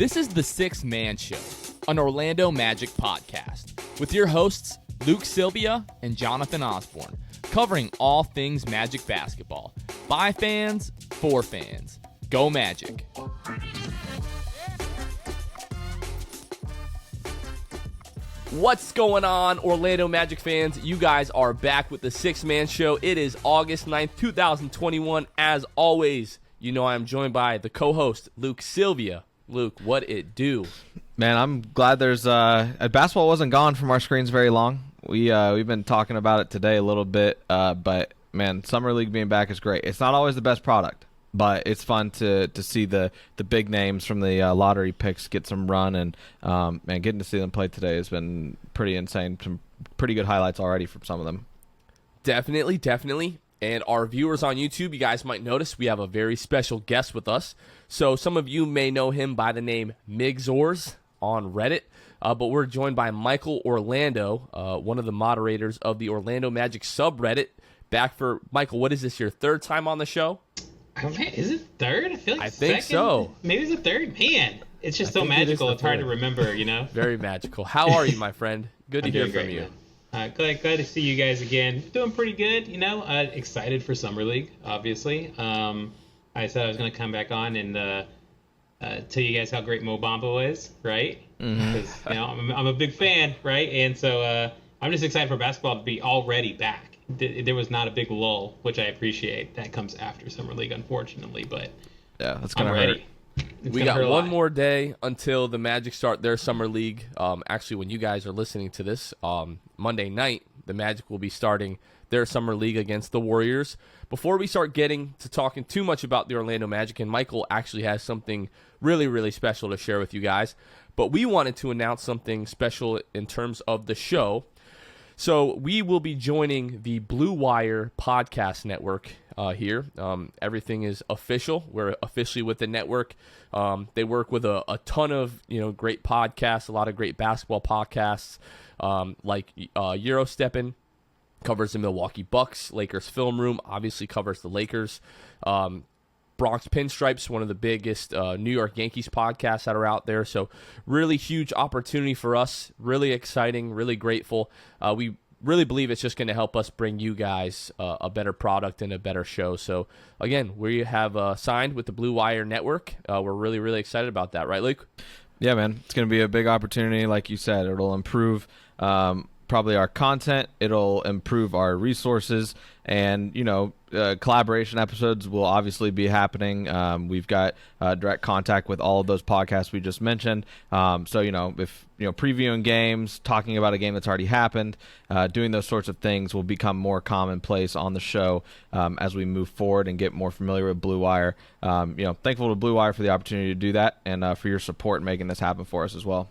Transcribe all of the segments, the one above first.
This is the Sixth Man Show, an Orlando Magic podcast, with your hosts Luke Sylvia and Jonathan Osborne, covering all things Magic basketball. By fans, for fans. Go Magic. What's going on, Orlando Magic fans? You guys are back with the Sixth Man Show. It is August 9th, 2021. As always, you know I'm joined by the co-host, Luke Sylvia. Luke, what it do? Man, I'm glad there's basketball wasn't gone from our screens very long. We've been talking about it today a little bit, but man, Summer League being back is great. It's not always the best product, but it's fun to see the big names from the lottery picks get some run, and man, getting to see them play today has been pretty insane. Some pretty good highlights already from some of them. Definitely. And our viewers on YouTube, you guys might notice we have a very special guest with us. So some of you may know him by the name Migzors on Reddit, but we're joined by Michael Orlando, one of the moderators of the Orlando Magic Subreddit. Back for, Michael, what is this, your third time on the show? Oh, man, is it third? I feel like I think second. So. Maybe it's the third. Man, it's just so magical. It's hard to remember, you know? Very magical. How are you, my friend? Good to hear from you. Glad to see you guys again. Doing pretty good, you know. Excited for Summer League, obviously. I said I was going to come back on and tell you guys how great Mo Bamba is, right? Because you know, I'm a big fan, right? And so I'm just excited for basketball to be already back. There was not a big lull, which I appreciate. That comes after Summer League, unfortunately, but yeah, that's gonna hurt. We got one more day until the Magic start their Summer League. Actually, when you guys are listening to this, Monday night, the Magic will be starting their Summer League against the Warriors. Before we start getting to talking too much about the Orlando Magic, and Michael actually has something really, really special to share with you guys, but we wanted to announce something special in terms of the show. So we will be joining the Blue Wire podcast network here. Everything is official. We're officially with the network. They work with a ton of great podcasts, a lot of great basketball podcasts, like Eurosteppin covers the Milwaukee Bucks. Lakers Film Room obviously covers the Lakers. Bronx Pinstripes, one of the biggest New York Yankees podcasts that are out there. So really huge opportunity for us. Really exciting, really grateful. We really believe it's just going to help us bring you guys a better product and a better show. So again, we have signed with the Blue Wire Network. We're really, really excited about that. Right, Luke? Yeah, man. It's going to be a big opportunity. Like you said, it'll improve probably our content. It'll improve our resources, and collaboration episodes will obviously be happening. We've got direct contact with all of those podcasts we just mentioned. So if previewing games, talking about a game that's already happened, doing those sorts of things will become more commonplace on the show as we move forward and get more familiar with Blue Wire. Thankful to Blue Wire for the opportunity to do that, and for your support in making this happen for us as well.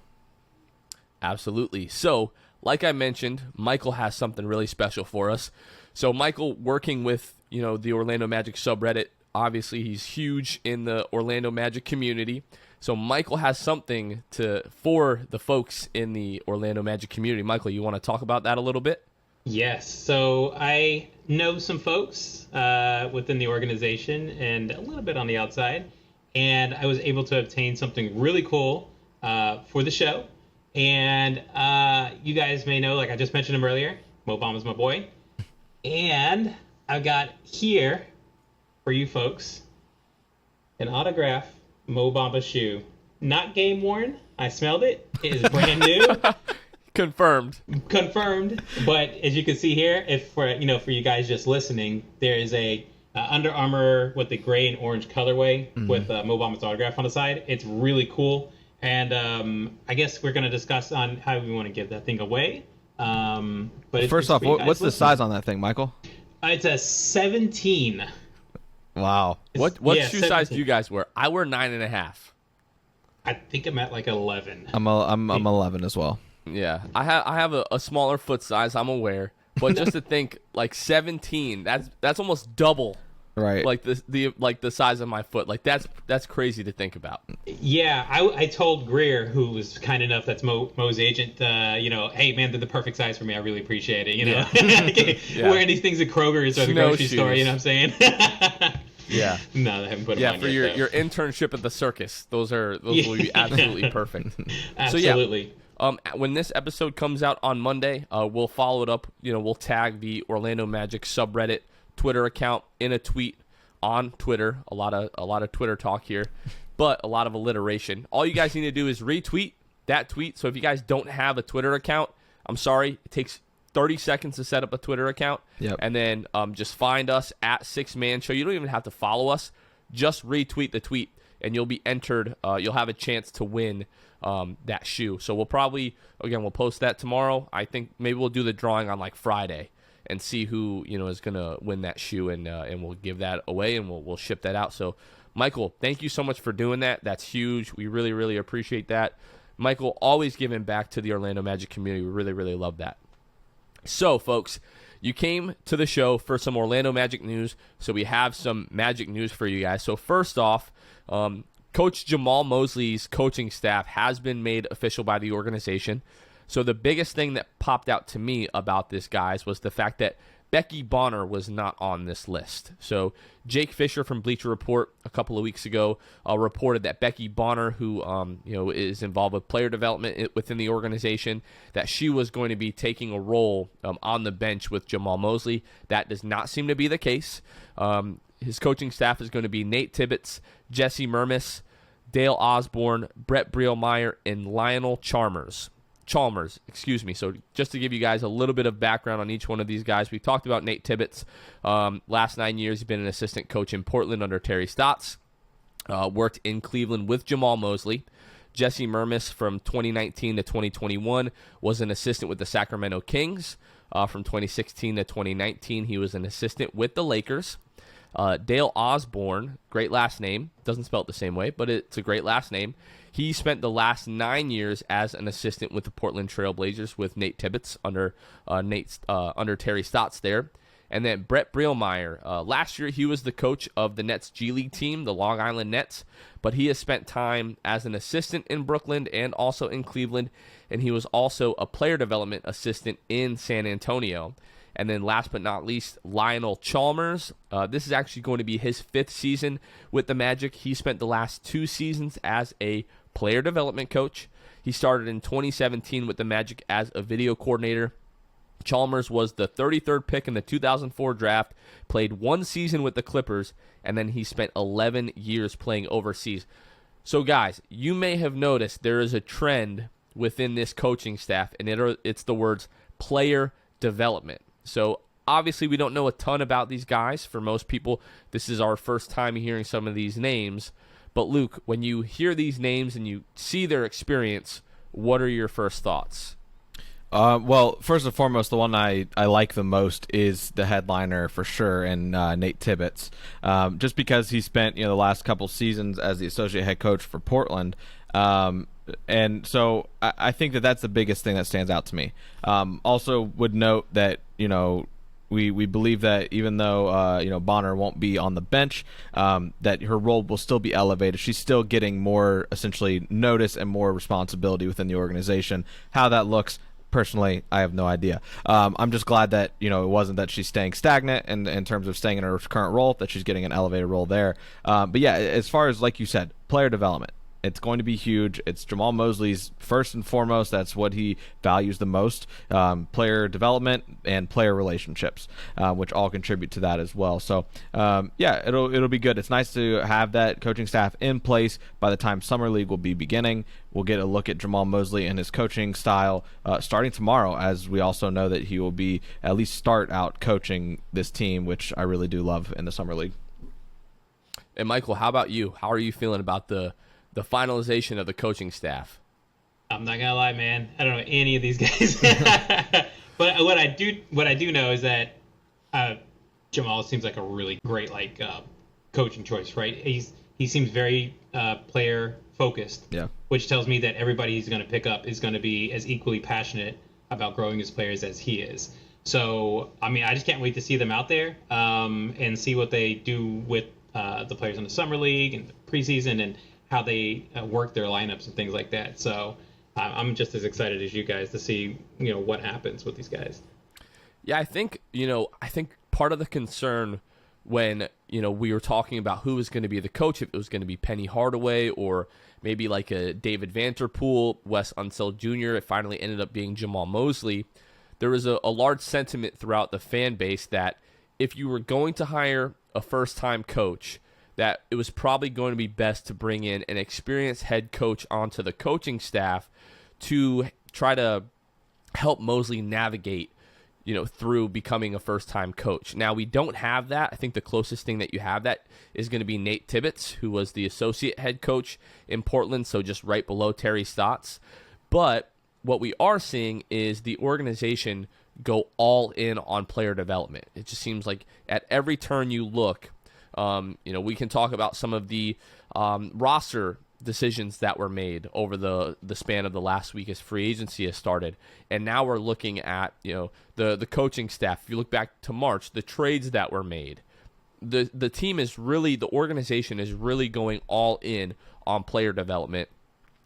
Absolutely. So, like I mentioned, Michael has something really special for us. So Michael, working with the Orlando Magic subreddit, obviously he's huge in the Orlando Magic community. So Michael has something for the folks in the Orlando Magic community. Michael, you want to talk about that a little bit? Yes. So I know some folks within the organization and a little bit on the outside, and I was able to obtain something really cool for the show. And you guys may know, like I just mentioned him earlier, Mo Bamba's my boy. And I've got here for you folks an autograph Mo Bamba shoe. Not game worn. I smelled it. It is brand new. Confirmed. But as you can see here, for you guys just listening, there is a Under Armour with the gray and orange colorway with Mo Bamba's autograph on the side. It's really cool. And I guess we're going to discuss on how we want to give that thing away. But first off, what's the size on that thing, Michael? It's a 17. Wow. What shoe size do you guys wear? I wear 9.5. I think I'm at like 11. I'm 11 as well. Yeah, I have a smaller foot size. I'm aware, but just to think like 17, that's almost double. Right. Like the size of my foot. Like that's crazy to think about. Yeah, I told Greer, who was kind enough, that's Mo's agent, hey man, they're the perfect size for me. I really appreciate it. Yeah. Wearing these things at Kroger's or the grocery store, you know what I'm saying? Yeah. No, I haven't put them Yeah, on for yet, your internship at the circus. Those will be absolutely perfect. Absolutely. So yeah, when this episode comes out on Monday, we'll follow it up. We'll tag the Orlando Magic Subreddit Twitter account in a tweet on Twitter. A lot of Twitter talk here, but a lot of alliteration. All you guys need to do is retweet that tweet. So if you guys don't have a Twitter account, I'm sorry, it takes 30 seconds to set up a Twitter account. Yep. And then just find us at Six Man Show. You don't even have to follow us. Just retweet the tweet, and you'll be entered. You'll have a chance to win that shoe. So we'll post that tomorrow. I think maybe we'll do the drawing on like Friday and see who is gonna win that shoe, and we'll give that away, and we'll ship that out. So Michael, thank you so much for doing that. That's huge. We really, really appreciate that. Michael, always giving back to the Orlando Magic community. We really, really love that. So, folks, you came to the show for some Orlando Magic news, so we have some Magic news for you guys. So, first off, Coach Jamal Mosley's coaching staff has been made official by the organization. So, the biggest thing that popped out to me about this, guys, was the fact that Becky Bonner was not on this list. So Jake Fisher from Bleacher Report a couple of weeks ago reported that Becky Bonner, who is involved with player development within the organization, that she was going to be taking a role on the bench with Jamal Mosley. That does not seem to be the case. His coaching staff is going to be Nate Tibbetts, Jesse Mermis, Dale Osborne, Brett Brielmeyer, and Lionel Chalmers. So just to give you guys a little bit of background on each one of these guys, we talked about Nate Tibbetts. Last 9 years, he's been an assistant coach in Portland under Terry Stotts. Worked in Cleveland with Jamal Mosley. Jesse Mermis from 2019 to 2021 was an assistant with the Sacramento Kings. From 2016 to 2019, he was an assistant with the Lakers. Dale Osborne, great last name. Doesn't spell it the same way, but it's a great last name. He spent the last 9 years as an assistant with the Portland Trail Blazers with Nate Tibbetts under Terry Stotts there. And then Brett Brielmeyer. Last year, he was the coach of the Nets G League team, the Long Island Nets, but he has spent time as an assistant in Brooklyn and also in Cleveland, and he was also a player development assistant in San Antonio. And then last but not least, Lionel Chalmers. This is actually going to be his 5th season with the Magic. He spent the last 2 seasons as a player development coach. He started in 2017 with the Magic as a video coordinator. Chalmers was the 33rd pick in the 2004 draft, played 1 season with the Clippers, and then he spent 11 years playing overseas. So guys, you may have noticed there is a trend within this coaching staff, and it's the words player development. So obviously we don't know a ton about these guys. For most people, this is our first time hearing some of these names. But Luke, when you hear these names and you see their experience, what are your first thoughts? Well, first and foremost, the one I like the most is the headliner for sure, and Nate Tibbetts, just because he spent the last couple seasons as the associate head coach for Portland, and so I think that's the biggest thing that stands out to me. Also, would note that we believe that even though Bonner won't be on the bench, that her role will still be elevated. She's still getting more essentially notice and more responsibility within the organization. How that looks, personally, I have no idea. I'm just glad that it wasn't that she's staying stagnant in terms of staying in her current role, that she's getting an elevated role there. But yeah, as far as, like you said, player development, it's going to be huge. It's Jamal Mosley's first and foremost. That's what he values the most, player development and player relationships, which all contribute to that as well. So, yeah, it'll be good. It's nice to have that coaching staff in place by the time Summer League will be beginning. We'll get a look at Jamal Mosley and his coaching style starting tomorrow, as we also know that he will be at least start out coaching this team, which I really do love in the Summer League. And Michael, how about you? How are you feeling about the finalization of the coaching staff? I'm not gonna lie, man. I don't know any of these guys. But what I do know is that Jamal seems like a really great coaching choice, right? He seems very player focused. Yeah. Which tells me that everybody he's going to pick up is going to be as equally passionate about growing his players as he is. So, I mean, I just can't wait to see them out there and see what they do with the players in the Summer League and the preseason and how they work their lineups and things like that. So I'm just as excited as you guys to see, what happens with these guys. Yeah, I think part of the concern when, we were talking about who was going to be the coach, if it was going to be Penny Hardaway or maybe like a David Vanterpool, Wes Unseld Jr. It finally ended up being Jamal Mosley. There was a large sentiment throughout the fan base that if you were going to hire a first-time coach, that it was probably going to be best to bring in an experienced head coach onto the coaching staff to try to help Mosley navigate, through becoming a first-time coach. Now, we don't have that. I think the closest thing that you have that is going to be Nate Tibbetts, who was the associate head coach in Portland, so just right below Terry Stotts. But what we are seeing is the organization go all in on player development. It just seems like at every turn you look, we can talk about some of the roster decisions that were made over the span of the last week as free agency has started. And now we're looking at, the coaching staff. If you look back to March, the trades that were made, the team is really, the organization is really going all in on player development.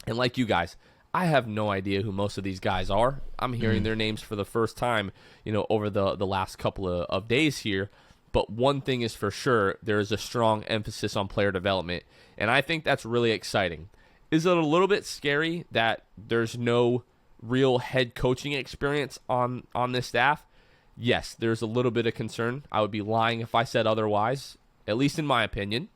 And like you guys, I have no idea who most of these guys are. I'm hearing their names for the first time, over the last couple of days here. But one thing is for sure, there is a strong emphasis on player development, and I think that's really exciting. Is it a little bit scary that there's no real head coaching experience on this staff? Yes, there's a little bit of concern. I would be lying if I said otherwise, at least in my opinion.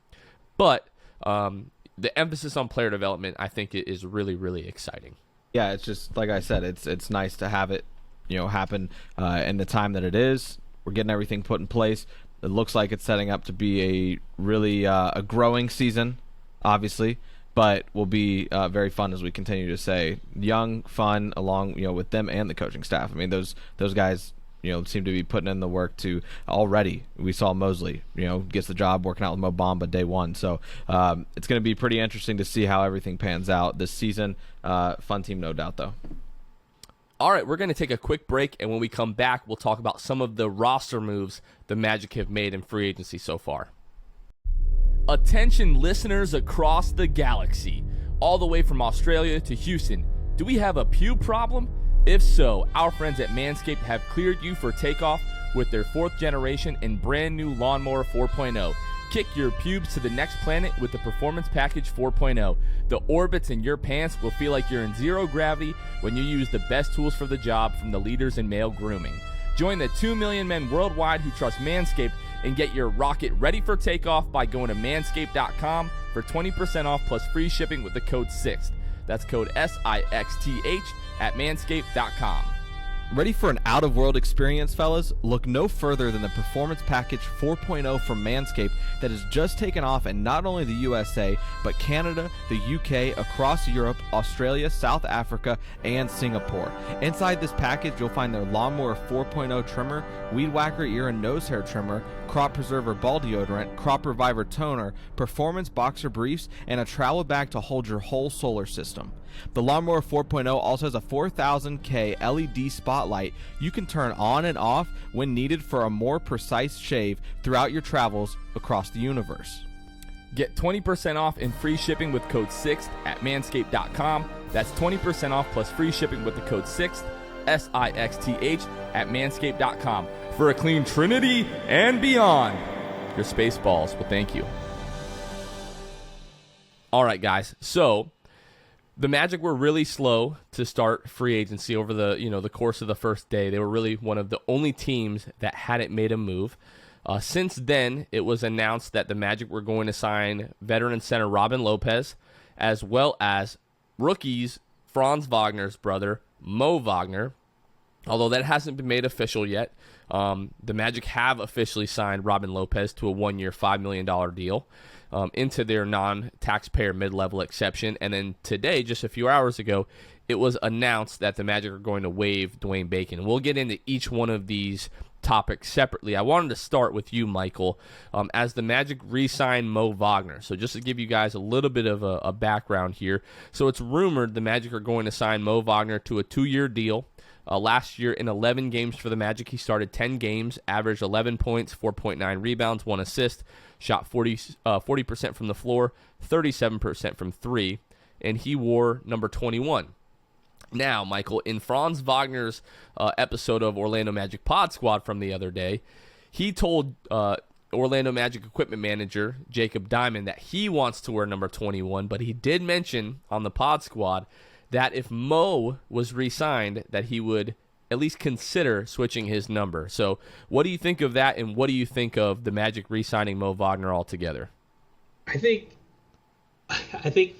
But the emphasis on player development, I think, it is really, really exciting. Yeah, it's just like I said, it's nice to have it, happen in the time that it is. We're getting everything put in place. It looks like it's setting up to be a really a growing season, obviously, but will be very fun, as we continue to say. Young, fun, along with them and the coaching staff. I mean, those guys seem to be putting in the work to already. We saw Mosley gets the job working out with Mo Bamba day one. So it's going to be pretty interesting to see how everything pans out this season. Fun team, no doubt, though. All right, we're going to take a quick break, and when we come back, we'll talk about some of the roster moves the Magic have made in free agency so far. Attention listeners across the galaxy, all the way from Australia to Houston. Do we have a pube problem? If so, our friends at Manscaped have cleared you for takeoff with their 4th generation and brand new Lawnmower 4.0. Kick your pubes to the next planet with the Performance Package 4.0. The orbits in your pants will feel like you're in zero gravity when you use the best tools for the job from the leaders in male grooming. Join the 2 million men worldwide who trust Manscaped and get your rocket ready for takeoff by going to manscaped.com for 20% off plus free shipping with the code SIXTH. That's code SIXTH at manscaped.com. Ready for an out-of-world experience, fellas? Look no further than the Performance Package 4.0 from Manscaped that has just taken off in not only the USA, but Canada, the UK, across Europe, Australia, South Africa, and Singapore. Inside this package, you'll find their Lawnmower 4.0 trimmer, Weed Whacker ear and nose hair trimmer, Crop Preserver ball deodorant, Crop Reviver toner, Performance boxer briefs, and a travel bag to hold your whole solar system. The Lawnmower 4.0 also has a 4000K LED spotlight you can turn on and off when needed for a more precise shave throughout your travels across the universe. Get 20% off and free shipping with code SIXTH at manscaped.com. That's 20% off plus free shipping with the code SIXTH, SIXTH, at manscaped.com for a clean trinity and beyond. Your Spaceballs will thank you. All right, guys. So the Magic were really slow to start free agency over the course of the first day. They were really one of the only teams that hadn't made a move. Since then, it was announced that the Magic were going to sign veteran center Robin Lopez, as well as rookies Franz Wagner's brother, Mo Wagner. Although that hasn't been made official yet, the Magic have officially signed Robin Lopez to a 1-year, $5 million deal. Into their non-taxpayer mid-level exception. And then today, just a few hours ago, it was announced that the Magic are going to waive Dwayne Bacon. We'll get into each one of these topics separately. I wanted to start with you, Michael, as the Magic re-signed Mo Wagner. So just to give you guys a little bit of a background here. So it's rumored the Magic are going to sign Mo Wagner to a 2-year deal. Last year, in 11 games for the Magic, he started 10 games, averaged 11 points, 4.9 rebounds, 1 assist, shot 40% from the floor, 37% from 3, and he wore number 21. Now, Michael, in Franz Wagner's episode of Orlando Magic Pod Squad from the other day, he told Orlando Magic equipment manager, Jacob Diamond, that he wants to wear number 21, but he did mention on the pod squad that if Mo was re-signed, that he would at least consider switching his number. So what do you think of that, and what do you think of the Magic re-signing Mo Wagner altogether? I think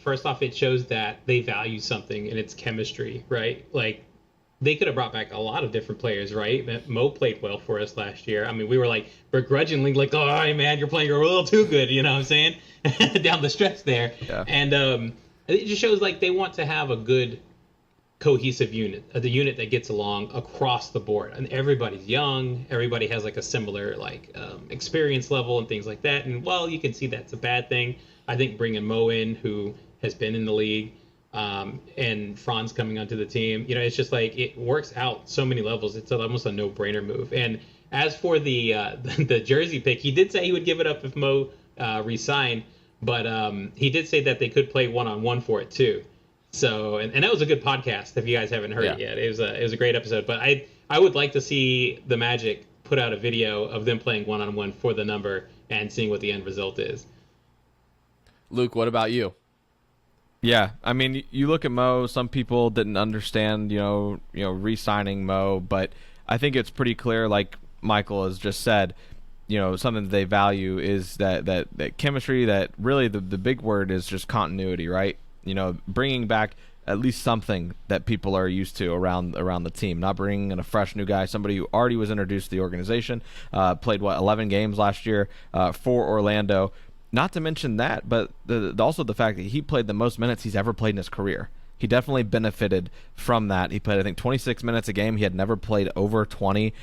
first off, it shows that they value something in its chemistry, right? Like, they could have brought back a lot of different players, right? Mo played well for us last year. I mean, we were like begrudgingly like, "Oh, man, you're playing a little too good," you know what I'm saying? Down the stretch there. Yeah. And it just shows like they want to have a good cohesive unit, the unit that gets along across the board. And everybody's young, everybody has like a similar like experience level and things like that. And while you can see that's a bad thing, I think bringing Mo in, who has been in the league, and Franz coming onto the team, you know, it's just like it works out so many levels. It's almost a no-brainer move. And as for the the jersey pick, he did say he would give it up if Mo re-signed, but he did say that they could play one-on-one for it too. So, and that was a good podcast. If you guys haven't heard it yet, it was a great episode. But I would like to see the Magic put out a video of them playing one-on-one for the number and seeing what the end result is. Luke, what about you? Yeah, I mean, you look at Mo. Some people didn't understand, re-signing Mo, but I think it's pretty clear, like Michael has just said, something that they value is that chemistry. That really the big word is just continuity, right? Bringing back at least something that people are used to around the team, not bringing in a fresh new guy, somebody who already was introduced to the organization, played 11 games last year for Orlando. Not to mention that, but also the fact that he played the most minutes he's ever played in his career. He definitely benefited from that. He played, I think, 26 minutes a game. He had never played over 20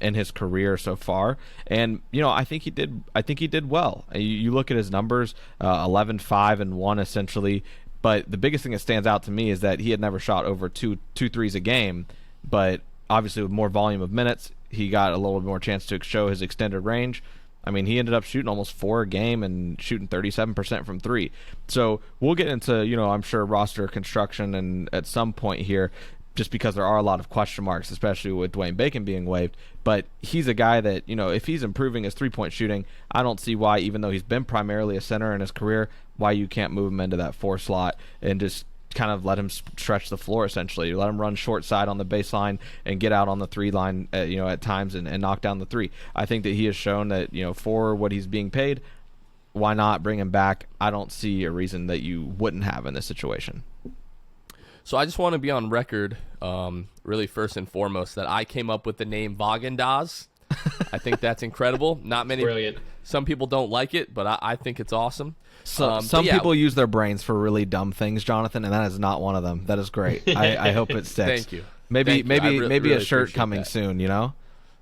in his career so far, and I think he did well. You look at his numbers, 11, 5, and 1 essentially. But the biggest thing that stands out to me is that he had never shot over two threes a game. But obviously, with more volume of minutes, he got a little more chance to show his extended range. I mean, he ended up shooting almost 4 a game and shooting 37% from 3. So we'll get into, I'm sure, roster construction and at some point here, just because there are a lot of question marks, especially with Dwayne Bacon being waived. But he's a guy that, if he's improving his three-point shooting, I don't see why, even though he's been primarily a center in his career, why you can't move him into that 4 slot and just kind of let him stretch the floor, essentially. Let him run short side on the baseline and get out on the 3 line at times and knock down the 3. I think that he has shown that, for what he's being paid, why not bring him back? I don't see a reason that you wouldn't have in this situation. So I just want to be on record, really first and foremost, that I came up with the name Dazs. I think that's incredible. Not many. Brilliant. Some people don't like it, but I think it's awesome. Some people use their brains for really dumb things, Jonathan, and that is not one of them. That is great. I hope it sticks. Thank you. Maybe really a shirt coming that. soon.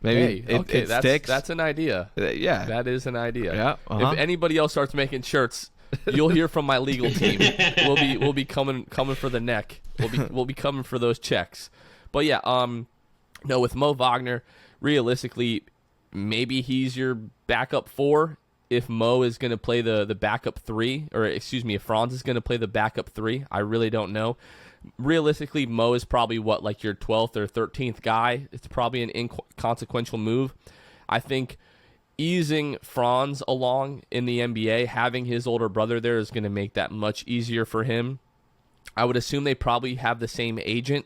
Maybe it sticks. That's an idea. Yeah, that is an idea. Yeah. If anybody else starts making shirts, you'll hear from my legal team. We'll be coming for the neck. We'll be coming for those checks. But yeah, no, with Mo Wagner, realistically, maybe he's your backup 4. If Mo is going to play the backup 3, or excuse me, if Franz is going to play the backup 3, I really don't know. Realistically, Mo is probably your 12th or 13th guy. It's probably an inconsequential move. I think easing Franz along in the NBA, having his older brother there is going to make that much easier for him. I would assume they probably have the same agent.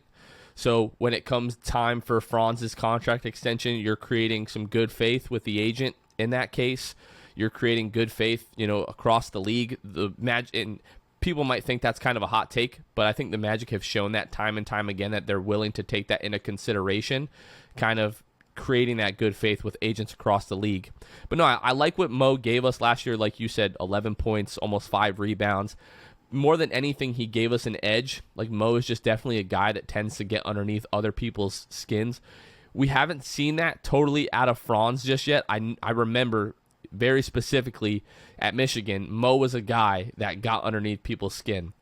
So when it comes time for Franz's contract extension, you're creating some good faith with the agent in that case. You're creating good faith, across the league. The Magic, and people might think that's kind of a hot take, but I think the Magic have shown that time and time again that they're willing to take that into consideration, kind of creating that good faith with agents across the league. But no, I like what Mo gave us last year. Like you said, 11 points, almost 5 rebounds. More than anything, he gave us an edge. Like, Mo is just definitely a guy that tends to get underneath other people's skins. We haven't seen that totally out of Franz just yet. I remember very specifically at Michigan, Mo was a guy that got underneath people's skin.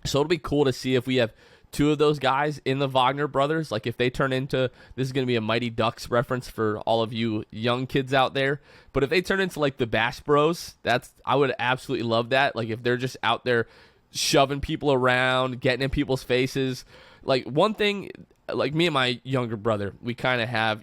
So it'll be cool to see if we have 2 of those guys in the Wagner brothers. Like, if they turn into, this is going to be a Mighty Ducks reference for all of you young kids out there, but if they turn into like the Bash Bros, I would absolutely love that. Like, if they're just out there shoving people around, getting in people's faces. Like, one thing, like me and my younger brother, we kind of have,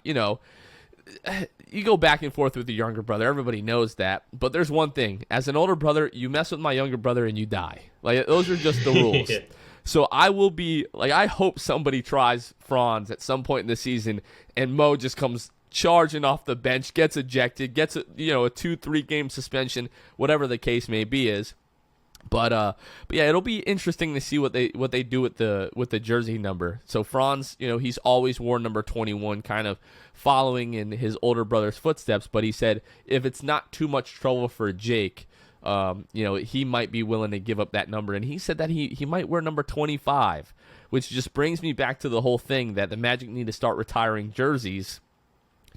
you go back and forth with your younger brother. Everybody knows that. But there's one thing. As an older brother, you mess with my younger brother and you die. Like, those are just the rules. Yeah. So I will be, like, I hope somebody tries Franz at some point in the season and Mo just comes charging off the bench, gets ejected, gets a 2-3 game suspension, whatever the case may be is. But yeah, it'll be interesting to see what they do with the jersey number. So Franz, he's always worn number 21, kind of following in his older brother's footsteps. But he said if it's not too much trouble for Jake, he might be willing to give up that number. And he said that he might wear number 25, which just brings me back to the whole thing that the Magic need to start retiring jerseys.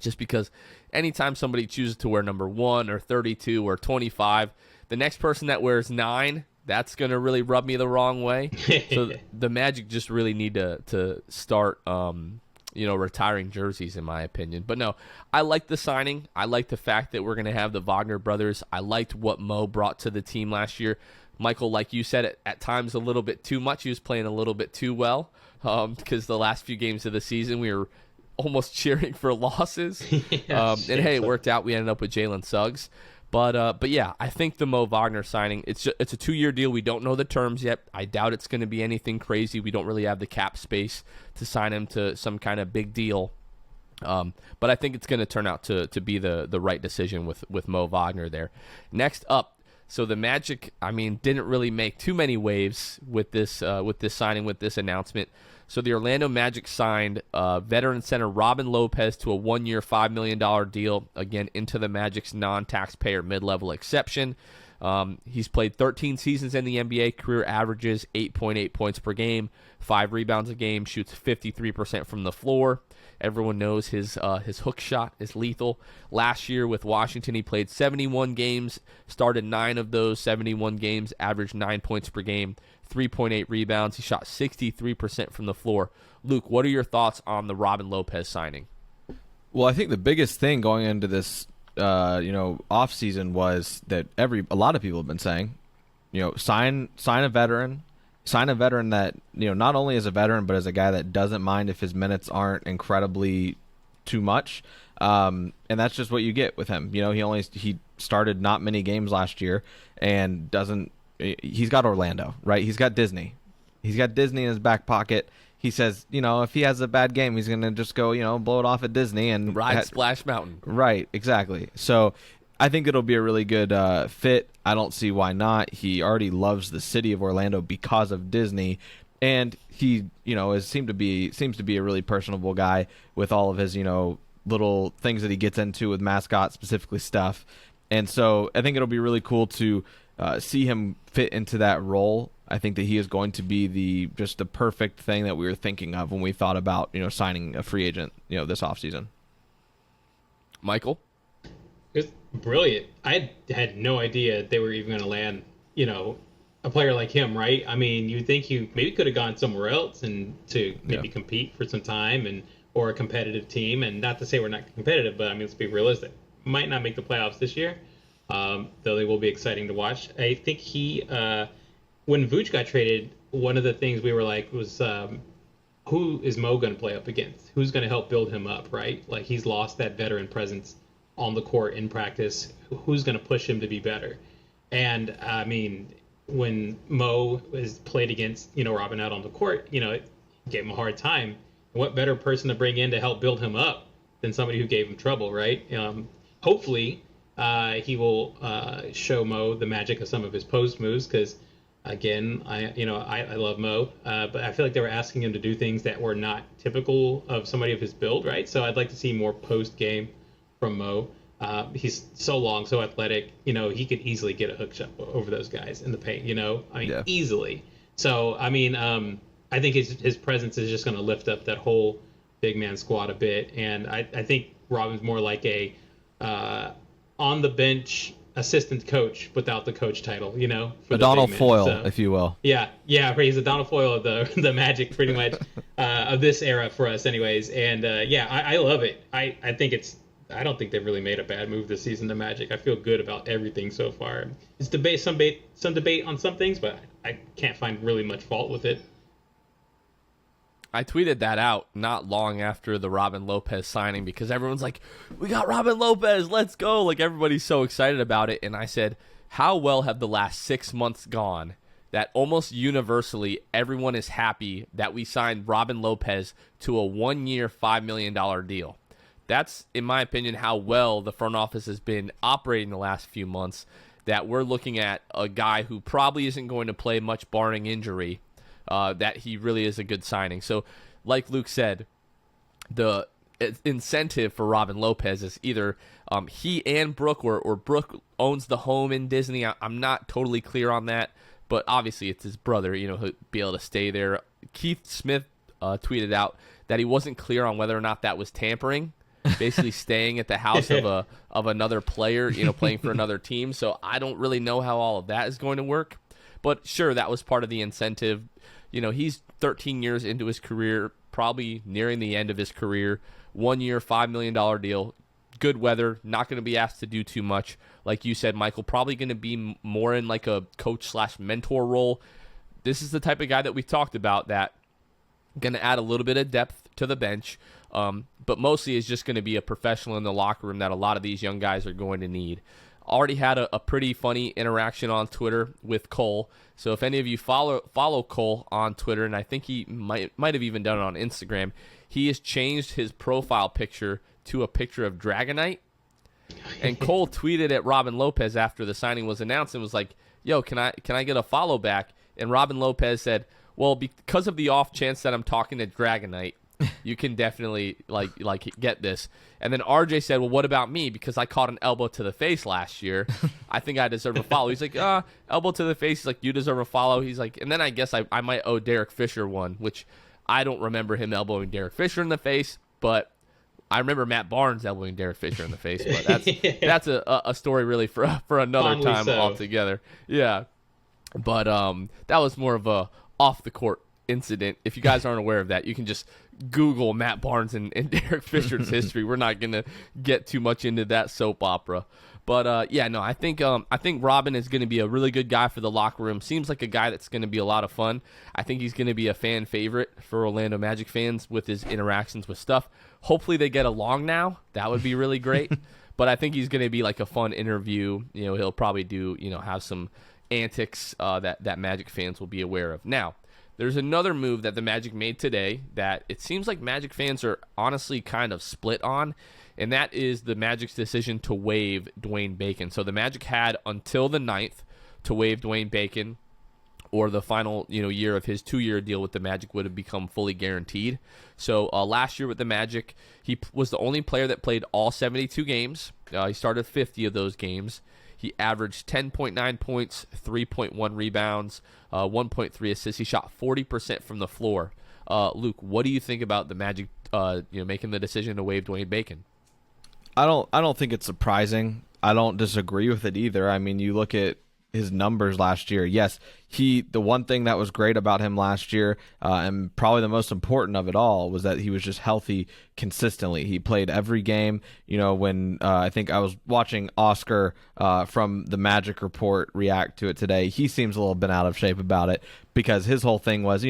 Just because anytime somebody chooses to wear number 1 or 32 or 25, the next person that wears 9, that's going to really rub me the wrong way. So the Magic just really need to start, retiring jerseys, in my opinion. But no, I like the signing. I like the fact that we're going to have the Wagner brothers. I liked what Mo brought to the team last year. Michael, like you said, at times a little bit too much. He was playing a little bit too well because the last few games of the season we were almost cheering for losses. And hey, it worked out. We ended up with Jalen Suggs. But yeah, I think the Mo Wagner signing, it's a 2-year deal. We don't know the terms yet. I doubt it's going to be anything crazy. We don't really have the cap space to sign him to some kind of big deal. But I think it's going to turn out to be the right decision with Mo Wagner there. Next up, so the Magic, didn't really make too many waves with this signing, with this announcement. So the Orlando Magic signed veteran center Robin Lopez to a 1-year, $5 million deal, again, into the Magic's non-taxpayer mid-level exception. He's played 13 seasons in the NBA, career averages 8.8 points per game, 5 rebounds a game, shoots 53% from the floor. Everyone knows his hook shot is lethal. Last year with Washington, he played 71 games, started 9 of those 71 games, averaged 9 points per game, 3.8 rebounds. He shot 63% from the floor. Luke, what are your thoughts on the Robin Lopez signing? Well, I think the biggest thing going into this, off season was that a lot of people have been saying, sign a veteran that, not only as a veteran, but as a guy that doesn't mind if his minutes aren't incredibly too much. And that's just what you get with him. He started not many games last year and he's got Orlando, right? He's got Disney. He's got Disney in his back pocket. He says, if he has a bad game, he's going to just go, blow it off at Disney and ride Splash Mountain. Right, exactly. So I think it'll be a really good fit. I don't see why not. He already loves the city of Orlando because of Disney, and he, seems to be a really personable guy with all of his, little things that he gets into with mascot specifically stuff. And so I think it'll be really cool to see him fit into that role. I think that he is going to be the perfect thing that we were thinking of when we thought about, signing a free agent, this offseason. Michael? It was brilliant. I had no idea they were even going to land, a player like him, right? You'd think he maybe could have gone somewhere else and to maybe compete for some time or a competitive team. And not to say we're not competitive, but let's be realistic. Might not make the playoffs this year, though they will be exciting to watch. I think he, when Vooch got traded, one of the things we were like was, who is Mo going to play up against? Who's going to help build him up, right? Like, he's lost that veteran presence on the court in practice. Who's going to push him to be better? And when Mo was played against, Robin out on the court, it gave him a hard time. What better person to bring in to help build him up than somebody who gave him trouble, right? Hopefully, he will show Mo the magic of some of his post moves because, again, I love Mo, but I feel like they were asking him to do things that were not typical of somebody of his build, right? So I'd like to see more post game from Mo. He's so long, so athletic. He could easily get a hook shot over those guys in the paint. Easily. So I think his presence is just going to lift up that whole big man squad a bit, and I think Robin's more like a on the bench assistant coach without the coach title. For Donald Foyle, if you will. Yeah, he's a Donald Foyle of the Magic, pretty much, of this era for us, anyways. And I love it. I don't think they've really made a bad move this season, the Magic. I feel good about everything so far. It's some debate on some things, but I can't find really much fault with it. I tweeted that out not long after the Robin Lopez signing because everyone's like, we got Robin Lopez, let's go. Like, everybody's so excited about it. And I said, how well have the last 6 months gone that almost universally everyone is happy that we signed Robin Lopez to a 1-year, $5 million deal. That's, in my opinion, how well the front office has been operating the last few months, that we're looking at a guy who probably isn't going to play much barring injury, that he really is a good signing. So, like Luke said, the incentive for Robin Lopez is either he and Brooke, or Brooke owns the home in Disney. I'm not totally clear on that, but obviously it's his brother. He'll be able to stay there. Keith Smith tweeted out that he wasn't clear on whether or not that was tampering, basically staying at the house of another player, playing for another team. So I don't really know how all of that is going to work. But sure, that was part of the incentive. He's 13 years into his career, probably nearing the end of his career. 1 year, $5 million deal. Good weather, not going to be asked to do too much. Like you said, Michael, probably going to be more in like a coach/mentor role. This is the type of guy that we talked about that going to add a little bit of depth to the bench, but mostly is just going to be a professional in the locker room that a lot of these young guys are going to need. Already had a pretty funny interaction on Twitter with Cole. So if any of you follow Cole on Twitter, and I think he might have even done it on Instagram, he has changed his profile picture to a picture of Dragonite. And Cole tweeted at Robin Lopez after the signing was announced and was like, yo, can I get a follow back? And Robin Lopez said, well, because of the off chance that I'm talking to Dragonite, you can definitely like get this. And then RJ said, well, what about me? Because I caught an elbow to the face last year. I think I deserve a follow. He's like, elbow to the face. He's like, you deserve a follow. He's like, and then I guess I might owe Derek Fisher one, which I don't remember him elbowing Derek Fisher in the face, but I remember Matt Barnes elbowing Derek Fisher in the face. But that's a story really for another Fondly time so. altogether. Yeah. But that was more of a off the court incident. If you guys aren't aware of that, you can just Google Matt Barnes and Derek Fisher's history. We're not going to get too much into that soap opera. But I think Robin is going to be a really good guy for the locker room. Seems like a guy that's going to be a lot of fun. I think he's going to be a fan favorite for Orlando Magic fans with his interactions with stuff. Hopefully they get along now. That would be really great. But I think he's going to be like a fun interview. He'll probably do, have some antics that Magic fans will be aware of. Now, there's another move that the Magic made today that it seems like Magic fans are honestly kind of split on, and that is the Magic's decision to waive Dwayne Bacon. So the Magic had until the 9th to waive Dwayne Bacon, or the final year of his 2-year deal with the Magic would have become fully guaranteed. So last year with the Magic, he was the only player that played all 72 games. He started 50 of those games. He averaged 10.9 points, 3.1 rebounds, 1.3 assists. He shot 40% from the floor. Luke, what do you think about the Magic making the decision to waive Dwayne Bacon? I don't think it's surprising. I don't disagree with it either. I mean, you look at his numbers last year. Yes, the one thing that was great about him last year, and probably the most important of it all, was that he was just healthy consistently. He played every game. When I think I was watching Oscar from the Magic Report react to it today, he seems a little bit out of shape about it, because his whole thing was,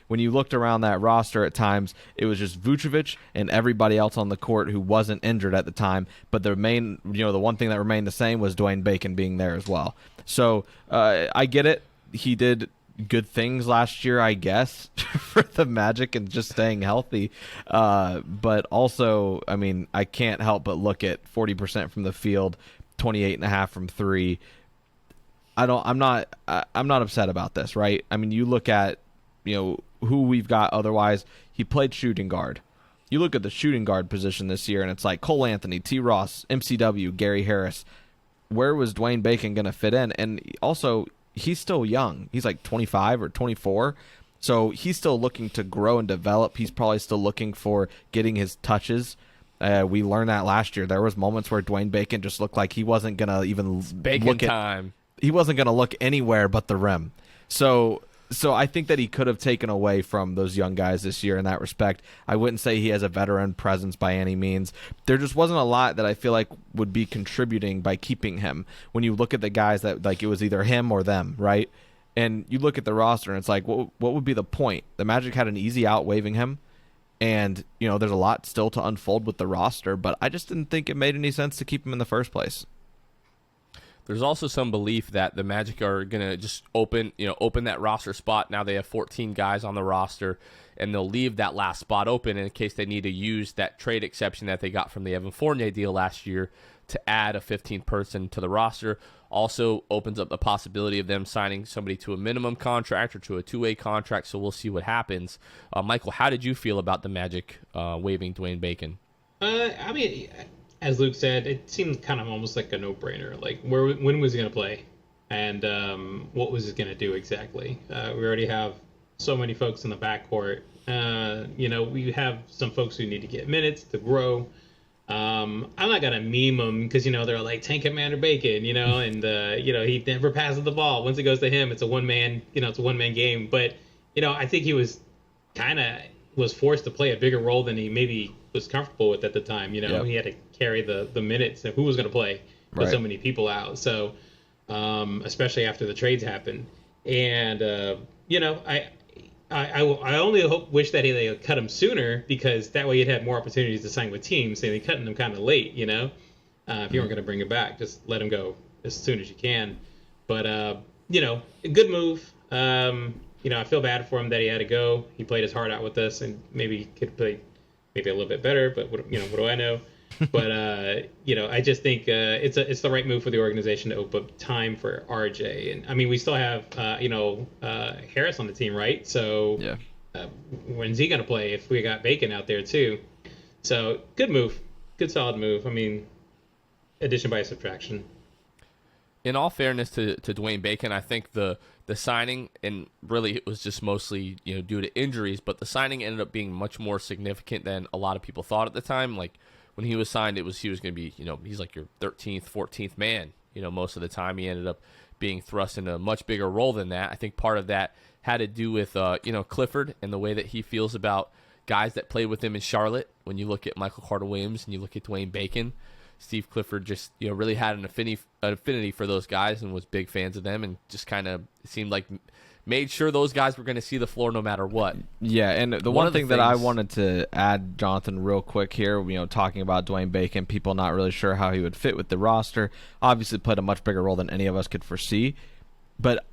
when you looked around that roster at times, it was just Vucevic and everybody else on the court who wasn't injured at the time. But the main, the one thing that remained the same was Dwayne Bacon being there as well. So I get it. He did good things last year, I guess, for the Magic and just staying healthy. But also, I mean, I can't help but look at 40% from the field, 28.5 from three. I'm not upset about this, right? I mean, you look at, who we've got otherwise. He played shooting guard. You look at the shooting guard position this year, and it's like Cole Anthony, T. Ross, MCW, Gary Harris. Where was Dwayne Bacon going to fit in? And also, he's still young. He's like 25 or 24. So he's still looking to grow and develop. He's probably still looking for getting his touches. We learned that last year. There was moments where Dwayne Bacon just looked like he wasn't going to even he wasn't going to look anywhere but the rim. So I think that he could have taken away from those young guys this year in that respect. I wouldn't say he has a veteran presence by any means. There just wasn't a lot that I feel like would be contributing by keeping him. When you look at the guys that, like, it was either him or them, right? And you look at the roster, and it's like, what would be the point? The Magic had an easy out waiving him, and there's a lot still to unfold with the roster, but I just didn't think it made any sense to keep him in the first place. There's also some belief that the Magic are going to just open that roster spot. Now they have 14 guys on the roster, and they'll leave that last spot open in case they need to use that trade exception that they got from the Evan Fournier deal last year to add a 15th person to the roster. Also opens up the possibility of them signing somebody to a minimum contract or to a two-way contract, so we'll see what happens. Michael, how did you feel about the Magic waiving Dwayne Bacon? I mean, as Luke said, it seemed kind of almost like a no-brainer. Like, when was he going to play? And what was he going to do exactly? We already have so many folks in the backcourt. We have some folks who need to get minutes to grow. I'm not going to meme them because, they're like, Tank Commander Bacon, and, he never passes the ball. Once it goes to him, it's a one-man game. But, I think he was forced to play a bigger role than he maybe was comfortable with at the time. Yep. He had to carry the minutes and who was going to play with so many people out. So, especially after the trades happened. And, I only wish that they cut him sooner because that way you'd have more opportunities to sign with teams. They cutting him kind of late, if you weren't going to bring him back, just let him go as soon as you can. But, a good move. I feel bad for him that he had to go. He played his heart out with us and maybe could play maybe a little bit better, but what do I know? But, I just think it's the right move for the organization to open up time for RJ. And, I mean, we still have, Harris on the team, right? So when's he going to play if we got Bacon out there, too? So good move. Good, solid move. I mean, addition by subtraction. In all fairness to Dwayne Bacon, I think the signing, and really it was just mostly due to injuries, but the signing ended up being much more significant than a lot of people thought at the time. Like, when he was signed, he was going to be, he's like your 13th, 14th man. Most of the time he ended up being thrust into a much bigger role than that. I think part of that had to do with, Clifford and the way that he feels about guys that played with him in Charlotte. When you look at Michael Carter-Williams and you look at Dwayne Bacon, Steve Clifford just, really had an affinity for those guys and was big fans of them and just kind of seemed like made sure those guys were going to see the floor no matter what. Yeah, and the one thing that I wanted to add, Jonathan, real quick here, talking about Dwayne Bacon, people not really sure how he would fit with the roster, obviously played a much bigger role than any of us could foresee, but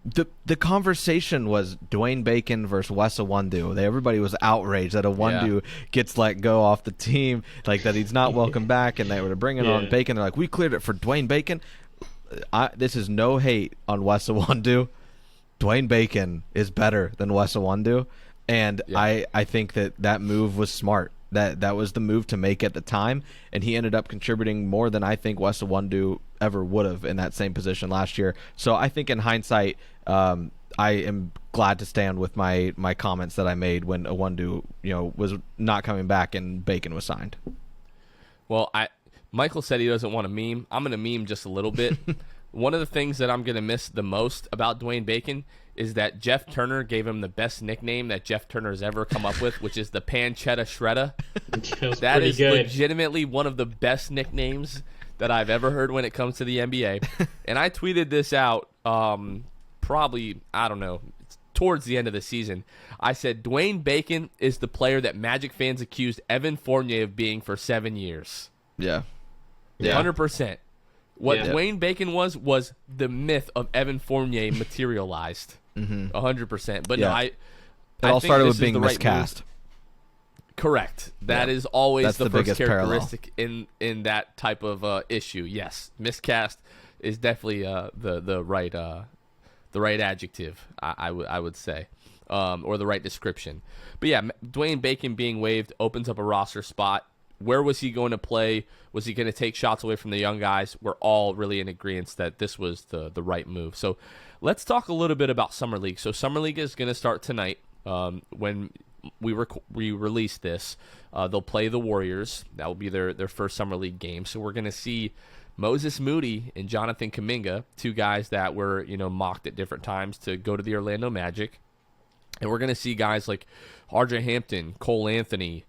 the conversation was Dwayne Bacon versus Wes Iwundu. Everybody was outraged that Iwundu gets let go off the team, like that he's not welcome back, and they were bringing on Bacon. They're like, we cleared it for Dwayne Bacon. This is no hate on Wes Iwundu. Dwayne Bacon is better than Wes Iwundu, and I think that move was smart. That was the move to make at the time, and he ended up contributing more than I think Wes Iwundu ever would have in that same position last year. So I think in hindsight, I am glad to stand with my comments that I made when Iwundu was not coming back and Bacon was signed. Well, Michael said he doesn't want to meme. I'm going to meme just a little bit. One of the things that I'm going to miss the most about Dwayne Bacon is that Jeff Turner gave him the best nickname that Jeff Turner has ever come up with, which is the Pancetta Shredder. That is good. Legitimately one of the best nicknames that I've ever heard when it comes to the NBA. And I tweeted this out probably, I don't know, towards the end of the season. I said, Dwayne Bacon is the player that Magic fans accused Evan Fournier of being for 7 years. Yeah. 100%. What Dwayne Bacon was the myth of Evan Fournier materialized. 100%. But no, it all think started this with being is the miscast. Right. Correct. That is always That's the the first biggest characteristic in that type of issue. Yes, miscast is definitely the right adjective. I would say, or the right description. But yeah, Dwayne Bacon being waived opens up a roster spot. Where was he going to play? Was he going to take shots away from the young guys? We're all really in agreement that this was the right move. So let's talk a little bit about Summer League. So Summer League is going to start tonight. When we release this, they'll play the Warriors. That will be their first Summer League game. So we're going to see Moses Moody and Jonathan Kuminga, two guys that were mocked at different times to go to the Orlando Magic. And we're going to see guys like RJ Hampton, Cole Anthony,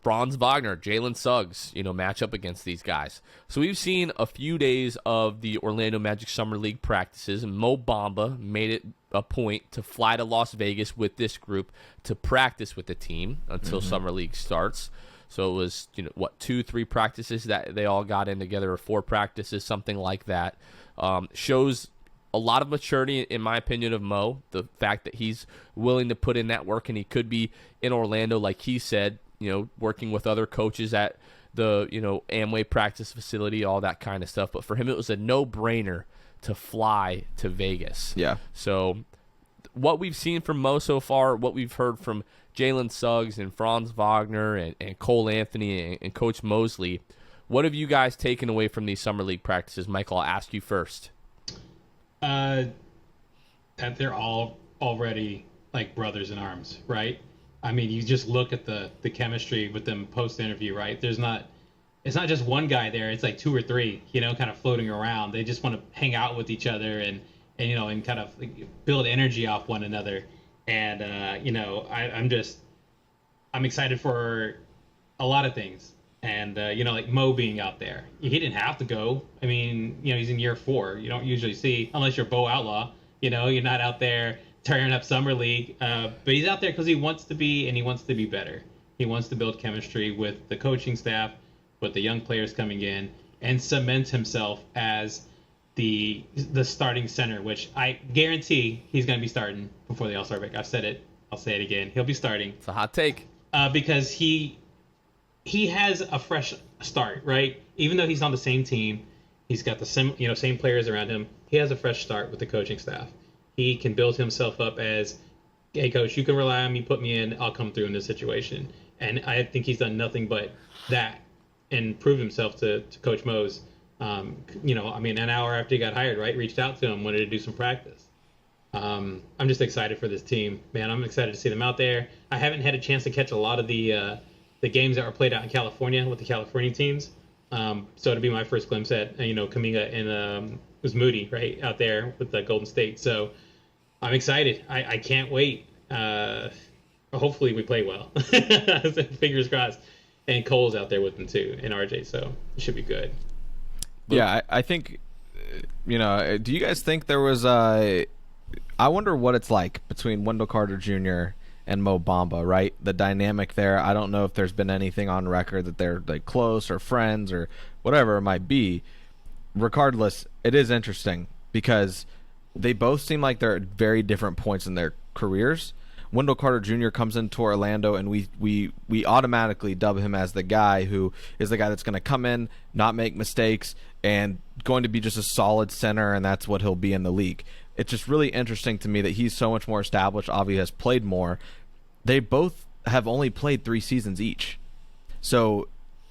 Franz Wagner, Jalen Suggs, match up against these guys. So we've seen a few days of the Orlando Magic Summer League practices, and Mo Bamba made it a point to fly to Las Vegas with this group to practice with the team until Summer League starts. So it was, 2-3 practices that they all got in together, or 4 practices, something like that. Shows a lot of maturity, in my opinion, of Mo. The fact that he's willing to put in that work, and he could be in Orlando, like he said, working with other coaches at the, Amway practice facility, all that kind of stuff. But for him, it was a no-brainer to fly to Vegas. Yeah. So what we've seen from Mo so far, what we've heard from Jalen Suggs and Franz Wagner and Cole Anthony and Coach Mosley, what have you guys taken away from these Summer League practices? Michael, I'll ask you first. That they're all already like brothers in arms, right? I mean, you just look at the chemistry with them post-interview, right? It's not just one guy there. It's like 2 or 3, kind of floating around. They just want to hang out with each other and kind of build energy off one another. And, I'm excited for a lot of things. And, like Mo being out there. He didn't have to go. I mean, he's in year 4. You don't usually see, unless you're Bo Outlaw, you're not out there tearing up Summer League. But he's out there because he wants to be, and he wants to be better. He wants to build chemistry with the coaching staff, with the young players coming in, and cement himself as the starting center, which I guarantee he's going to be starting before the All-Star break. I've said it. I'll say it again. He'll be starting. It's a hot take. Because he has a fresh start, right? Even though he's on the same team, he's got the same players around him. He has a fresh start with the coaching staff. He can build himself up as, hey, coach, you can rely on me, put me in, I'll come through in this situation. And I think he's done nothing but that and prove himself to Coach Mose. An hour after he got hired, right, reached out to him, wanted to do some practice. I'm just excited for this team, man. I'm excited to see them out there. I haven't had a chance to catch a lot of the games that were played out in California with the California teams. So it'll be my first glimpse at, Kuminga and it was Moody, right, out there with the Golden State. So I'm excited. I can't wait. Hopefully we play well. Fingers crossed. And Cole's out there with them too, and RJ, so it should be good. Yeah, I think, do you guys think there was I wonder what it's like between Wendell Carter Jr. and Mo Bamba, right? The dynamic there. I don't know if there's been anything on record that they're like close or friends or whatever it might be. Regardless, it is interesting because they both seem like they're at very different points in their careers. Wendell Carter Jr. comes into Orlando, and we automatically dub him as the guy who is the guy that's going to come in, not make mistakes, and going to be just a solid center, and that's what he'll be in the league. It's just really interesting to me that he's so much more established. Obviously has played more. They both have only played 3 seasons each. So,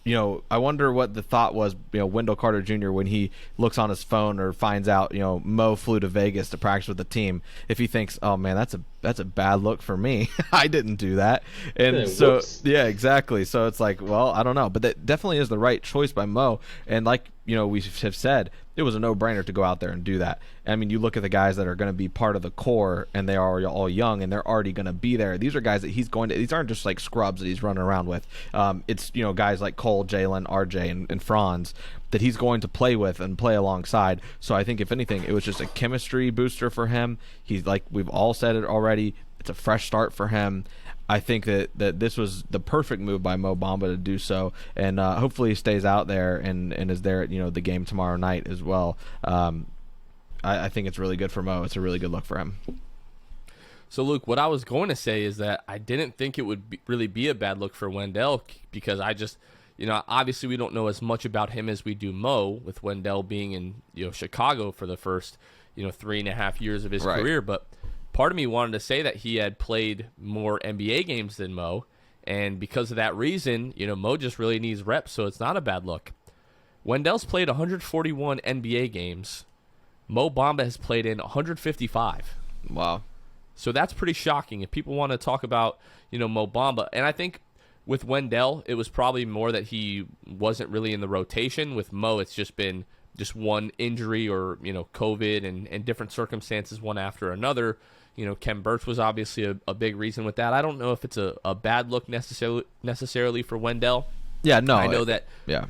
I wonder what the thought was, Wendell Carter Jr. when he looks on his phone or finds out, Mo flew to Vegas to practice with the team. If he thinks, oh man, that's a bad look for me. I didn't do that. And so, yeah, exactly. So it's like, well, I don't know, but that definitely is the right choice by Mo. And like, we have said, it was a no-brainer to go out there and do that. I mean, you look at the guys that are going to be part of the core, and they are all young, and they're already going to be there. These are guys that he's going to – these aren't just like scrubs that he's running around with. It's, guys like Cole, Jalen, RJ, and Franz that he's going to play with and play alongside. So I think, if anything, it was just a chemistry booster for him. He's like, we've all said it already, it's a fresh start for him. I think that this was the perfect move by Mo Bamba to do so, and hopefully he stays out there and is there at the game tomorrow night as well. I think it's really good for Mo. It's a really good look for him. So, Luke, what I was going to say is that I didn't think it would really be a bad look for Wendell, because I just, obviously we don't know as much about him as we do Mo, with Wendell being in Chicago for the first 3.5 years of his career, but part of me wanted to say that he had played more NBA games than Mo, and because of that reason, Mo just really needs reps, so it's not a bad look. Wendell's played 141 NBA games. Mo Bamba has played in 155. Wow. So that's pretty shocking. If people want to talk about, Mo Bamba, and I think with Wendell, it was probably more that he wasn't really in the rotation. With Mo, it's just been just one injury or, COVID and different circumstances, one after another. Ken Burch was obviously a big reason with that. I don't know if it's a bad look necessarily for Wendell. Yeah, no. I know that. Yeah.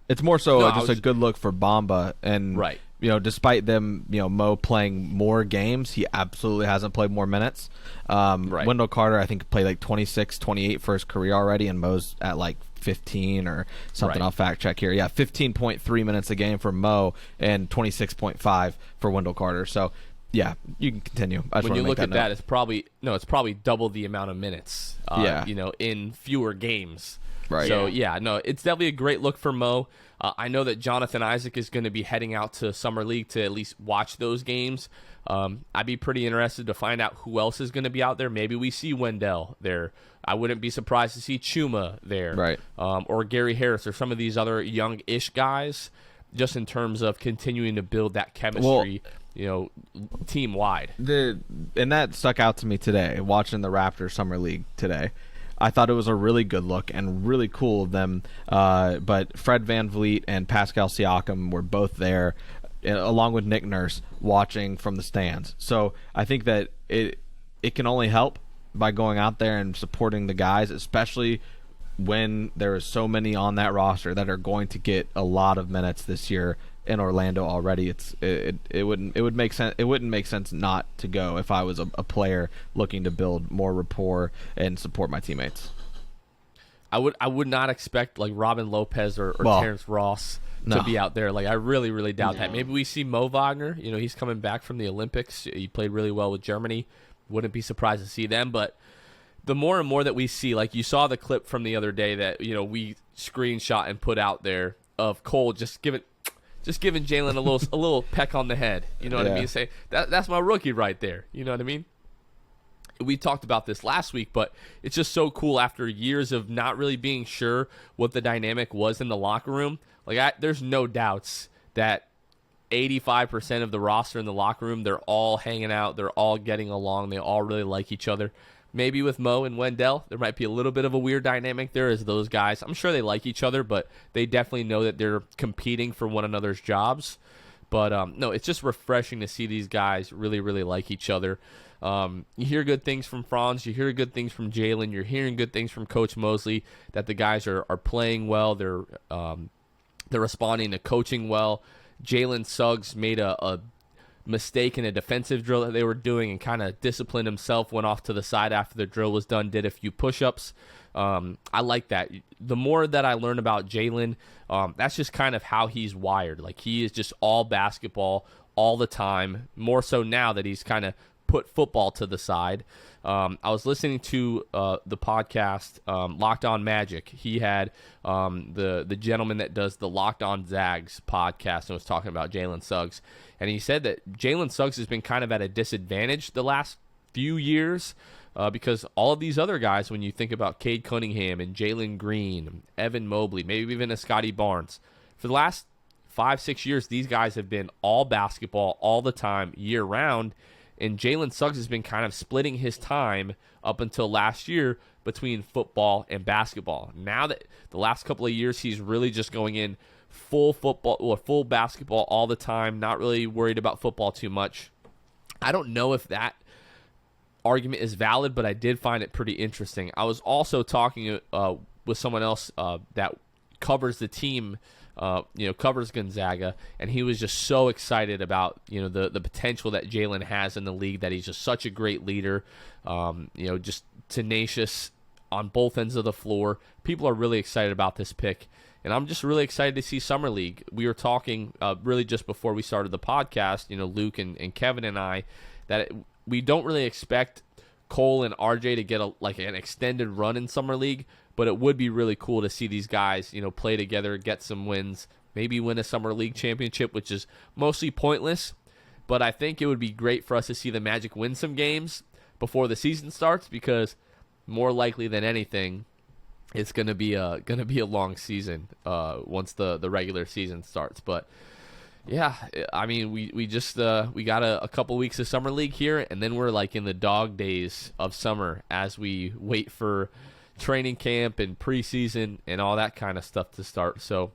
It's more so just a good look for Bamba. And, right. Despite them, Mo playing more games, he absolutely hasn't played more minutes. Right. Wendell Carter, I think, played like 26, 28 for his career already, and Mo's at like 15 or something. Right. I'll fact check here. Yeah, 15.3 minutes a game for Mo and 26.5 for Wendell Carter. So, yeah, you can continue. When you look at that, it's probably double the amount of minutes. In fewer games. Right. So it's definitely a great look for Mo. I know that Jonathan Isaac is going to be heading out to Summer League to at least watch those games. I'd be pretty interested to find out who else is going to be out there. Maybe we see Wendell there. I wouldn't be surprised to see Chuma there, right? Or Gary Harris or some of these other young-ish guys. Just in terms of continuing to build that chemistry. Team wide. And that stuck out to me today, watching the Raptors Summer League today. I thought it was a really good look and really cool of them. But Fred VanVleet and Pascal Siakam were both there, along with Nick Nurse, watching from the stands. So I think that it can only help by going out there and supporting the guys, especially when there is so many on that roster that are going to get a lot of minutes this year in Orlando already. It wouldn't make sense. It wouldn't make sense not to go if I was a player looking to build more rapport and support my teammates. I would not expect like Robin Lopez or Terrence Ross to be out there. Like I really, really doubt that. Maybe we see Mo Wagner. He's coming back from the Olympics. He played really well with Germany. Wouldn't be surprised to see them. But the more and more that we see, like you saw the clip from the other day that we screenshot and put out there of Cole just giving Jalen a little peck on the head. You know what I mean? Say that's my rookie right there. You know what I mean? We talked about this last week, but it's just so cool after years of not really being sure what the dynamic was in the locker room. Like there's no doubts that 85% of the roster in the locker room, they're all hanging out, they're all getting along, they all really like each other. Maybe with Mo and Wendell, there might be a little bit of a weird dynamic there as those guys. I'm sure they like each other, but they definitely know that they're competing for one another's jobs. But, no, it's just refreshing to see these guys really, really like each other. You hear good things from Franz. You hear good things from Jalen. You're hearing good things from Coach Mosley that the guys are playing well. They're responding to coaching well. Jalen Suggs made a mistake in a defensive drill that they were doing and kind of disciplined himself, went off to the side after the drill was done, did a few push-ups. I like that. The more that I learn about Jalen, that's just kind of how he's wired. Like he is just all basketball all the time, more so now that he's kind of put football to the side. I was listening to the podcast Locked On Magic. He had the gentleman that does the Locked On Zags podcast and was talking about Jalen Suggs. And he said that Jalen Suggs has been kind of at a disadvantage the last few years because all of these other guys, when you think about Cade Cunningham and Jalen Green, Evan Mobley, maybe even a Scotty Barnes, for the last 5-6 years, these guys have been all basketball all the time, year-round. And Jalen Suggs has been kind of splitting his time up until last year between football and basketball. Now that the last couple of years, he's really just going in full football or full basketball all the time, not really worried about football too much. I don't know if that argument is valid, but I did find it pretty interesting. I was also talking with someone else that covers the team, covers Gonzaga, and he was just so excited about, the potential that Jalen has in the league, that he's just such a great leader, just tenacious on both ends of the floor. People are really excited about this pick, and I'm just really excited to see Summer League. We were talking really just before we started the podcast, Luke and Kevin and I, that we don't really expect Cole and RJ to get an extended run in Summer League, but it would be really cool to see these guys, play together, get some wins, maybe win a Summer League championship, which is mostly pointless. But I think it would be great for us to see the Magic win some games before the season starts, because more likely than anything, it's gonna be a long season once the regular season starts. But yeah, I mean, we got a couple weeks of Summer League here, and then we're like in the dog days of summer as we wait for training camp and preseason and all that kind of stuff to start. So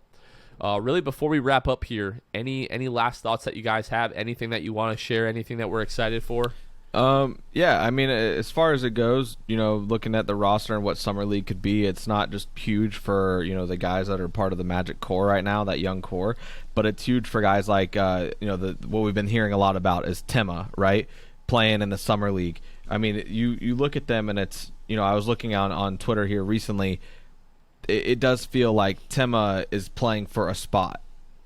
really, before we wrap up here, any last thoughts that you guys have? Anything that you want to share? Anything that we're excited for? Yeah, I mean, as far as it goes, looking at the roster and what Summer League could be, it's not just huge for, the guys that are part of the Magic core right now, that young core, but it's huge for guys like, what we've been hearing a lot about is Timma, right? Playing in the Summer League. I mean, you look at them and it's, I was looking on Twitter here recently, it does feel like Timma is playing for a spot.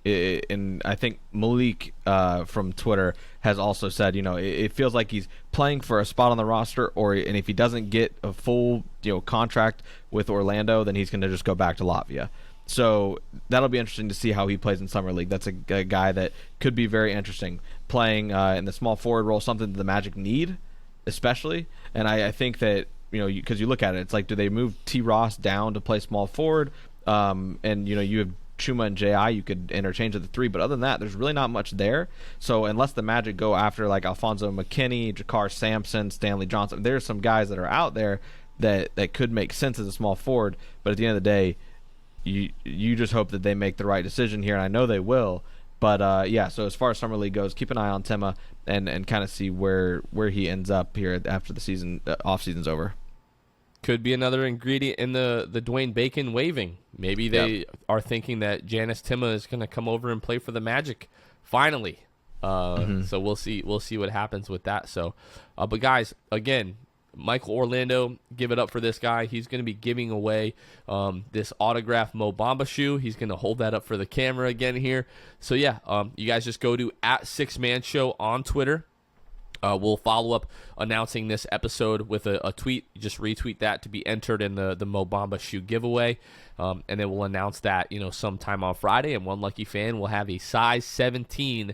And I think Malik from Twitter has also said, it feels like he's playing for a spot on the roster, and if he doesn't get a full, contract with Orlando, then he's going to just go back to Latvia. So that'll be interesting to see how he plays in Summer League. That's a guy that could be very interesting, playing in the small forward role, something that the Magic need, especially. And I think that, because you look at it, it's like, do they move T. Ross down to play small forward? And, you have Chuma and J.I., you could interchange at the 3, but other than that, there's really not much there. So unless the Magic go after like Alfonso McKinney, Jakar Sampson, Stanley Johnson, there's some guys that are out there that could make sense as a small forward. But at the end of the day, you just hope that they make the right decision here, and I know they will. But yeah, so as far as Summer League goes, keep an eye on Timma and kind of see where he ends up here after the season off season's over. Could be another ingredient in the Dwayne Bacon waiving. Maybe they are thinking that Janice Timma is going to come over and play for the Magic finally. So we'll see what happens with that. So, but guys, again, Michael Orlando, give it up for this guy. He's going to be giving away this autographed Mo Bamba shoe. He's going to hold that up for the camera again here. So yeah, you guys just go to @6manshow on Twitter. We'll follow up announcing this episode with a tweet. Just retweet that to be entered in the Mo Bamba shoe giveaway. And then we'll announce that, sometime on Friday. And one lucky fan will have a size 17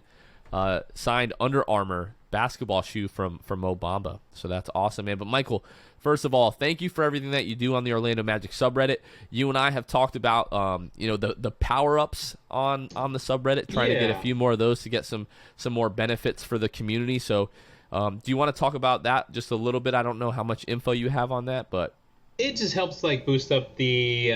signed Under Armour basketball shoe from Mo Bamba. So that's awesome, man. But Michael, first of all, thank you for everything that you do on the Orlando Magic subreddit. You and I have talked about, the power-ups on the subreddit, trying to get a few more of those to get some more benefits for the community. So do you want to talk about that just a little bit? I don't know how much info you have on that, but it just helps boost up the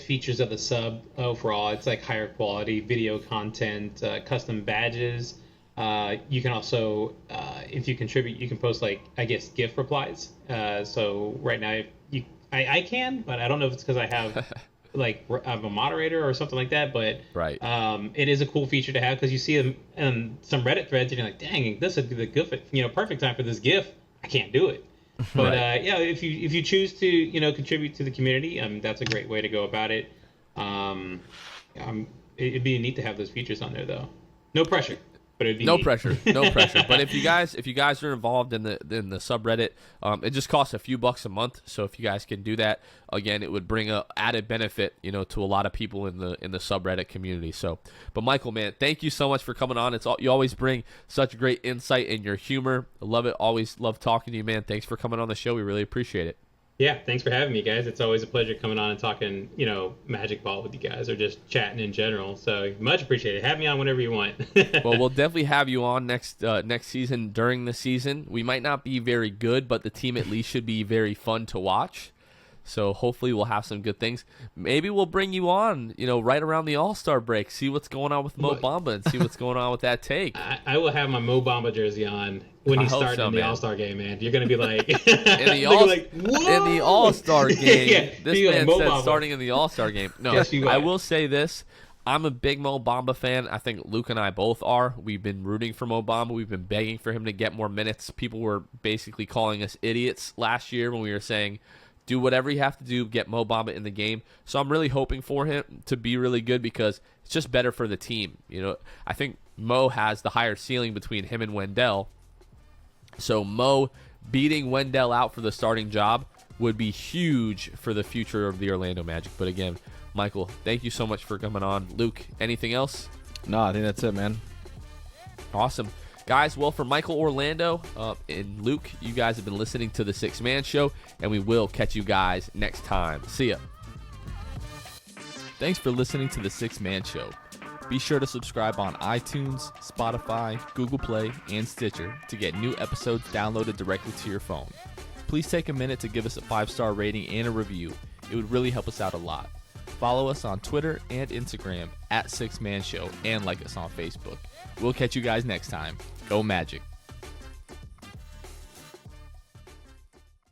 features of the sub overall. It's higher quality video content, custom badges. You can also, if you contribute, you can post GIF replies. So right now, I can, but I don't know if it's because I have I'm a moderator or something like that. But right. It is a cool feature to have because you see them in some Reddit threads and you're like, dang, this would be the GIF, perfect time for this GIF. I can't do it. But right. If you choose to contribute to the community, that's a great way to go about it. It'd be neat to have those features on there though. No pressure. No pressure. But if you guys are involved in the subreddit, it just costs a few bucks a month. So if you guys can do that, again, it would bring a added benefit, to a lot of people in the subreddit community. So, but Michael, man, thank you so much for coming on. You always bring such great insight and your humor. I love it. Always love talking to you, man. Thanks for coming on the show. We really appreciate it. Yeah, thanks for having me, guys. It's always a pleasure coming on and talking, Magic Ball with you guys or just chatting in general. So much appreciated. Have me on whenever you want. Well, we'll definitely have you on next season during the season. We might not be very good, but the team at least should be very fun to watch. So hopefully we'll have some good things. Maybe we'll bring you on, right around the All-Star break, see what's going on with Mo Bamba and see what's going on with that take. I will have my Mo Bamba jersey on when he's starting in the All-Star game, man. You're going to be like... in the All-Star game. This man said Bamba. Starting in the All-Star game. No, yes, I will say this. I'm a big Mo Bamba fan. I think Luke and I both are. We've been rooting for Mo Bamba. We've been begging for him to get more minutes. People were basically calling us idiots last year when we were saying... do whatever you have to do, get Mo Bamba in the game. So I'm really hoping for him to be really good because it's just better for the team. I think Mo has the higher ceiling between him and Wendell. So Mo beating Wendell out for the starting job would be huge for the future of the Orlando Magic. But again, Michael, thank you so much for coming on. Luke, anything else? No, I think that's it, man. Awesome. Guys, well, for Michael Orlando and Luke, you guys have been listening to The Sixth Man Show, and we will catch you guys next time. See ya. Thanks for listening to The Sixth Man Show. Be sure to subscribe on iTunes, Spotify, Google Play, and Stitcher to get new episodes downloaded directly to your phone. Please take a minute to give us a 5-star rating and a review. It would really help us out a lot. Follow us on Twitter and Instagram @6manshow and like us on Facebook. We'll catch you guys next time. Go Magic.